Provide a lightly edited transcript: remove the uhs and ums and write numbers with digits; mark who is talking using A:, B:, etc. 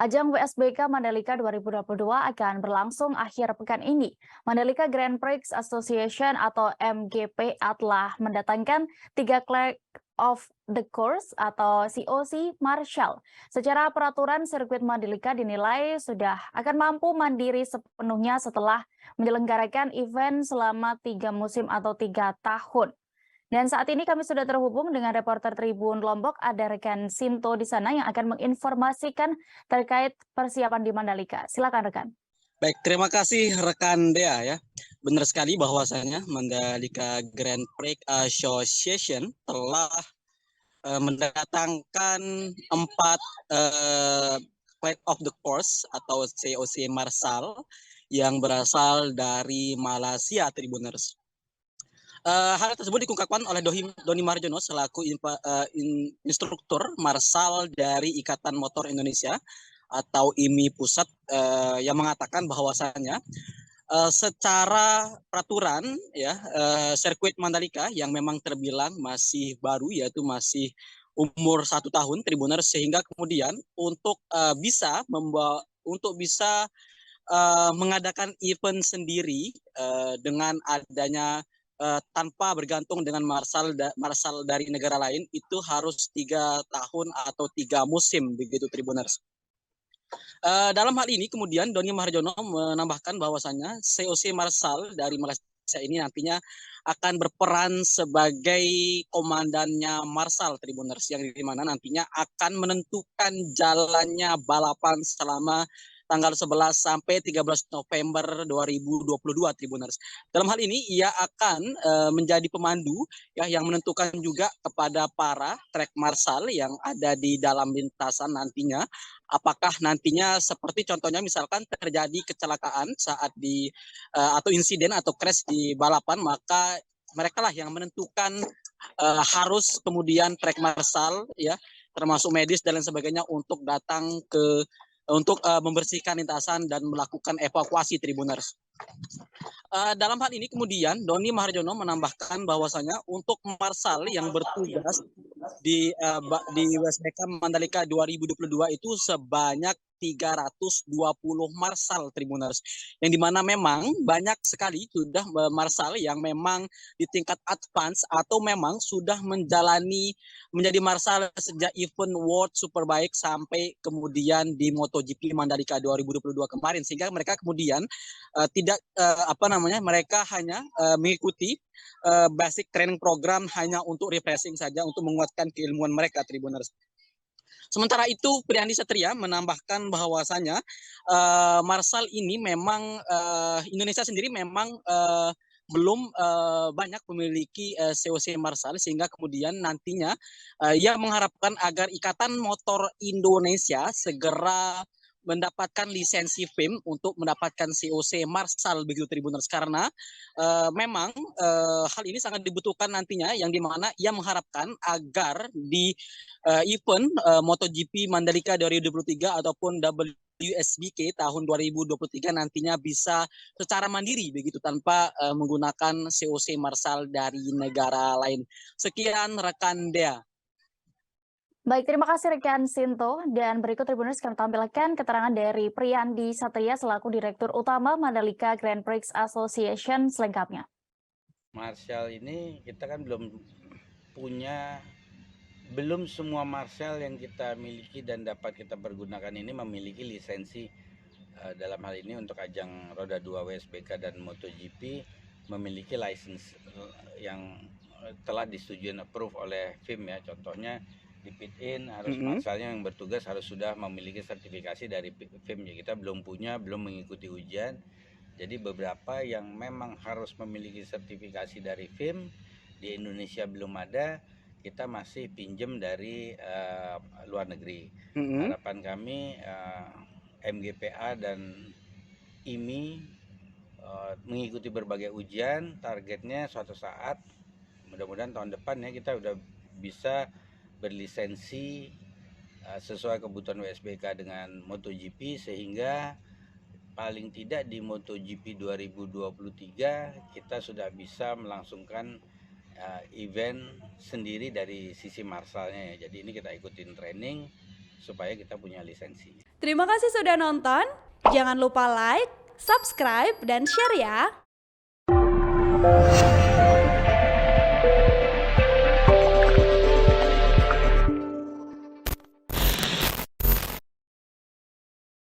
A: Ajang WSBK Mandalika 2022 akan berlangsung akhir pekan ini. Mandalika Grand Prix Association atau MGPA telah mendatangkan 3 Clerk of the Course atau COC Marshal. Secara peraturan, sirkuit Mandalika dinilai sudah akan mampu mandiri sepenuhnya setelah menyelenggarakan event selama 3 musim atau 3 tahun. Dan saat ini kami sudah terhubung dengan reporter Tribun Lombok, ada rekan Sinto di sana yang akan menginformasikan terkait persiapan di Mandalika. Silakan rekan.
B: Baik, terima kasih rekan Dea ya. Benar sekali bahwasanya Mandalika Grand Prix Association telah mendatangkan 4 Flag of the Course atau COC Marshal yang berasal dari Malaysia, Tribuners. Hal tersebut dikungkapkan oleh Doni Marjono selaku instruktur Marshal dari Ikatan Motor Indonesia atau IMI Pusat, yang mengatakan bahwasannya secara peraturan ya, sirkuit Mandalika yang memang terbilang masih baru, yaitu masih umur 1 tahun, Tribuners, sehingga kemudian untuk bisa mengadakan event sendiri dengan adanya tanpa bergantung dengan marshal dari negara lain, itu harus 3 tahun atau 3 musim begitu, Tribuners. Dalam hal ini kemudian Doni Maharjono menambahkan bahwasannya COC Marshal dari Malaysia ini nantinya akan berperan sebagai komandannya Marshal, Tribuners, yang dimana nantinya akan menentukan jalannya balapan selama tanggal 11 sampai 13 November 2022, Tribuners. Dalam hal ini ia akan menjadi pemandu ya, yang menentukan juga kepada para track marshal yang ada di dalam lintasan nantinya, apakah nantinya seperti contohnya misalkan terjadi kecelakaan saat atau insiden atau crash di balapan, maka mereka lah yang menentukan harus kemudian track marshal ya, termasuk medis dan lain sebagainya untuk datang untuk membersihkan lintasan dan melakukan evakuasi, Tribuners. Dalam hal ini kemudian Doni Maharjono menambahkan bahwasanya untuk marshal yang bertugas di WSBK Mandalika 2022 itu sebanyak 320 marshal, Tribuners, yang dimana memang banyak sekali sudah marshal yang memang di tingkat advance atau memang sudah menjadi marshal sejak event World Superbike sampai kemudian di MotoGP Mandalika 2022 kemarin, sehingga mereka kemudian mereka hanya mengikuti basic training program hanya untuk refreshing saja, untuk menguatkan keilmuan mereka, Tribuners. Sementara itu, Priandi Satria menambahkan bahwasanya marshal ini memang Indonesia sendiri memang belum banyak memiliki COC marshal, sehingga kemudian nantinya ia mengharapkan agar Ikatan Motor Indonesia segera mendapatkan lisensi FIM untuk mendapatkan COC marshal begitu, Tribuners, karena memang hal ini sangat dibutuhkan nantinya, yang dimana ia mengharapkan agar di event MotoGP Mandalika 2023 ataupun WSBK tahun 2023 nantinya bisa secara mandiri begitu, tanpa menggunakan COC marshal dari negara lain. Sekian rekan Dea.
A: Baik, terima kasih rekan Sinto. Dan berikut Tribuners kami tampilkan keterangan dari Priandi Satria selaku Direktur Utama Mandalika Grand Prix Association selengkapnya.
C: Marshal ini kita kan belum semua marshal yang kita miliki dan dapat kita pergunakan ini memiliki lisensi. Dalam hal ini untuk ajang Roda 2 WSBK dan MotoGP memiliki lisensi yang telah disetujui dan approve oleh FIM ya. Contohnya di pit in harus marshalnya yang bertugas harus sudah memiliki sertifikasi dari FIM ya. Kita belum mengikuti ujian. Jadi beberapa yang memang harus memiliki sertifikasi dari FIM di Indonesia belum ada, kita masih pinjam dari luar negeri. Harapan kami MGPA dan IMI mengikuti berbagai ujian, targetnya suatu saat mudah-mudahan tahun depan ya kita udah bisa berlisensi sesuai kebutuhan WSBK dengan MotoGP, sehingga paling tidak di MotoGP 2023 kita sudah bisa melangsungkan event sendiri dari sisi marshalnya ya. Jadi ini kita ikutin training supaya kita punya lisensi.
D: Terima kasih sudah nonton. Jangan lupa like, subscribe, dan share ya.